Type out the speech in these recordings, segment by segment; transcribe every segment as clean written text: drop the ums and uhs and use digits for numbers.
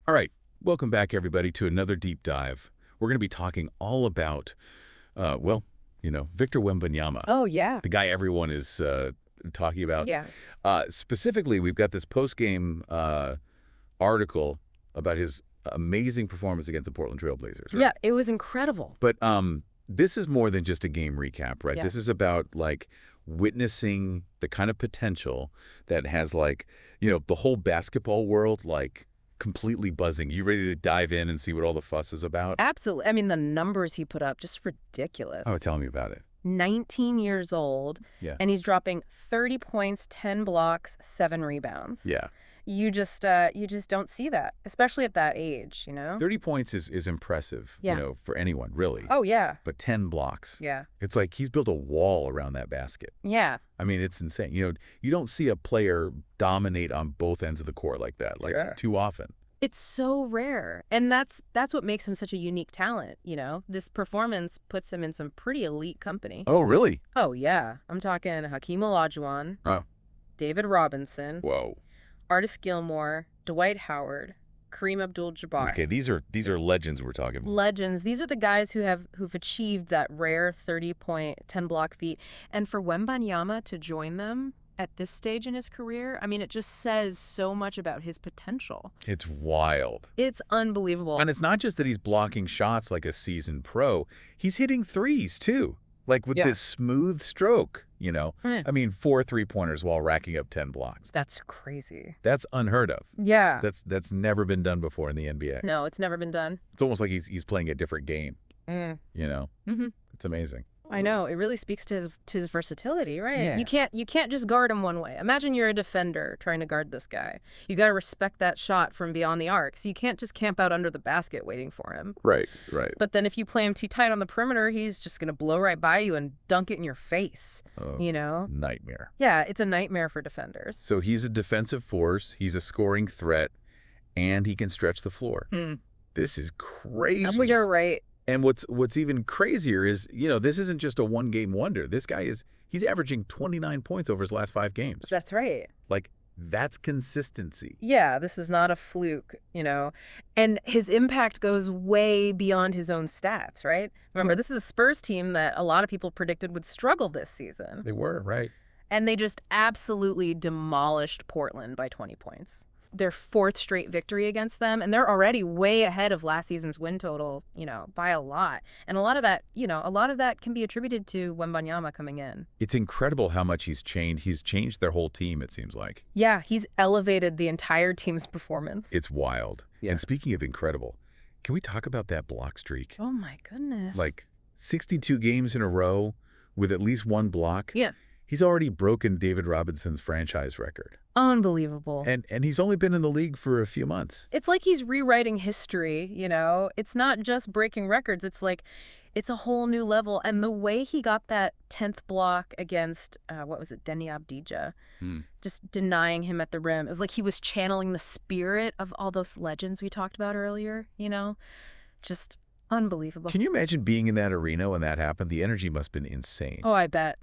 All right, welcome back, everybody, to another deep dive. We're going to be talking all about, Victor Wembanyama, Oh, yeah. the guy everyone is talking about. Yeah. Specifically, we've got this post-game article about his amazing performance against the Portland Trail Blazers. Right? Yeah, it was incredible. But this is more than just a game recap, right? Yeah. This is about, like, witnessing the kind of potential that has, like, the whole basketball world, like, completely buzzing. You ready to dive in and see what all the fuss is about? Absolutely. I mean, the numbers he put up, just ridiculous. Oh, tell me about it. 19 years old, Yeah. and he's dropping 30 points, 10 blocks, 7 rebounds. Yeah. You just don't see that, especially at that age, 30 points is impressive, Yeah. for anyone, really. Oh, yeah. But 10 blocks. Yeah. It's like he's built a wall around that basket. Yeah. I mean, it's insane. You don't see a player dominate on both ends of the court like that, too often. It's so rare. And that's what makes him such a unique talent, This performance puts him in some pretty elite company. Oh, really? Oh, yeah. I'm talking Hakeem Olajuwon, Oh. David Robinson, Whoa. Artis Gilmore, Dwight Howard, Kareem Abdul-Jabbar. Okay, these are legends we're talking about. Legends. These are the guys who've achieved that rare 30-point, 10-block feat. And for Wembanyama to join them at this stage in his career, I mean, it just says so much about his potential. It's wild. It's unbelievable. And it's not just that he's blocking shots like a seasoned pro. He's hitting threes, too. Like with this smooth stroke, Yeah. I mean, 4 3-pointers while racking up 10 blocks. That's crazy. That's unheard of. Yeah. That's never been done before in the NBA. No, it's never been done. It's almost like he's playing a different game, Mm-hmm. It's amazing. I know. It really speaks to his versatility, right? Yeah. You can't just guard him one way. Imagine you're a defender trying to guard this guy. You got to respect that shot from beyond the arc. So you can't just camp out under the basket waiting for him. Right. But then if you play him too tight on the perimeter, he's just going to blow right by you and dunk it in your face, Nightmare. Yeah, it's a nightmare for defenders. So he's a defensive force, he's a scoring threat, and he can stretch the floor. This is crazy. Well, you're right. And what's even crazier is, this isn't just a one-game wonder. This guy he's averaging 29 points over his last 5 games. That's right. Like, that's consistency. Yeah, this is not a fluke, And his impact goes way beyond his own stats, right? Remember, this is a Spurs team that a lot of people predicted would struggle this season. They were, right. And they just absolutely demolished Portland by 20 points. Their 4th straight victory against them, and they're already way ahead of last season's win total, by a lot. And a lot of that can be attributed to Wembanyama coming in. It's incredible how much he's changed. He's changed their whole team, it seems like. Yeah, he's elevated the entire team's performance. It's wild. Yeah. And speaking of incredible, can we talk about that block streak? Oh my goodness. Like 62 games in a row with at least 1 block. Yeah. He's already broken David Robinson's franchise record. Unbelievable. And he's only been in the league for a few months. It's like he's rewriting history, It's not just breaking records. It's like it's a whole new level. And the way he got that 10th block against, Denny Abdija, just denying him at the rim. It was like he was channeling the spirit of all those legends we talked about earlier, Just unbelievable. Can you imagine being in that arena when that happened? The energy must have been insane. Oh, I bet.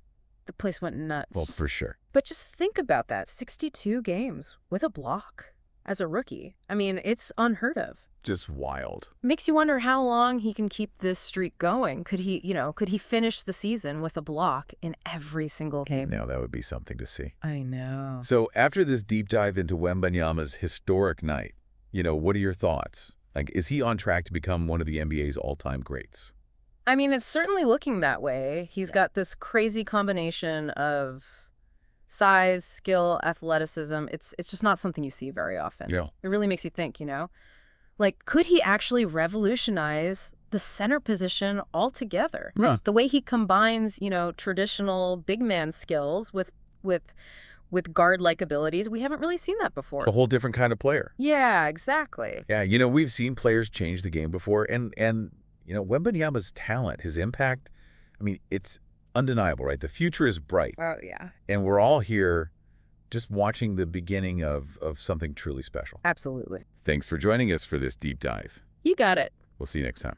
The place went nuts. Well, for sure. But just think about that. 62 games with a block as a rookie. I mean, it's unheard of. Just wild. Makes you wonder how long he can keep this streak going. Could he finish the season with a block in every single game? Now that would be something to see. I know. So after this deep dive into Wembanyama's historic night, what are your thoughts? Like, is he on track to become one of the NBA's all-time greats? I mean, it's certainly looking that way. He's got this crazy combination of size, skill, athleticism. It's just not something you see very often. Yeah. It really makes you think, Like, could he actually revolutionize the center position altogether? Yeah. The way he combines, traditional big man skills with guard-like abilities, we haven't really seen that before. A whole different kind of player. Yeah, exactly. Yeah, we've seen players change the game before, and Wembanyama's talent, his impact, I mean, it's undeniable, right? The future is bright. Oh, yeah. And we're all here just watching the beginning of something truly special. Absolutely. Thanks for joining us for this deep dive. You got it. We'll see you next time.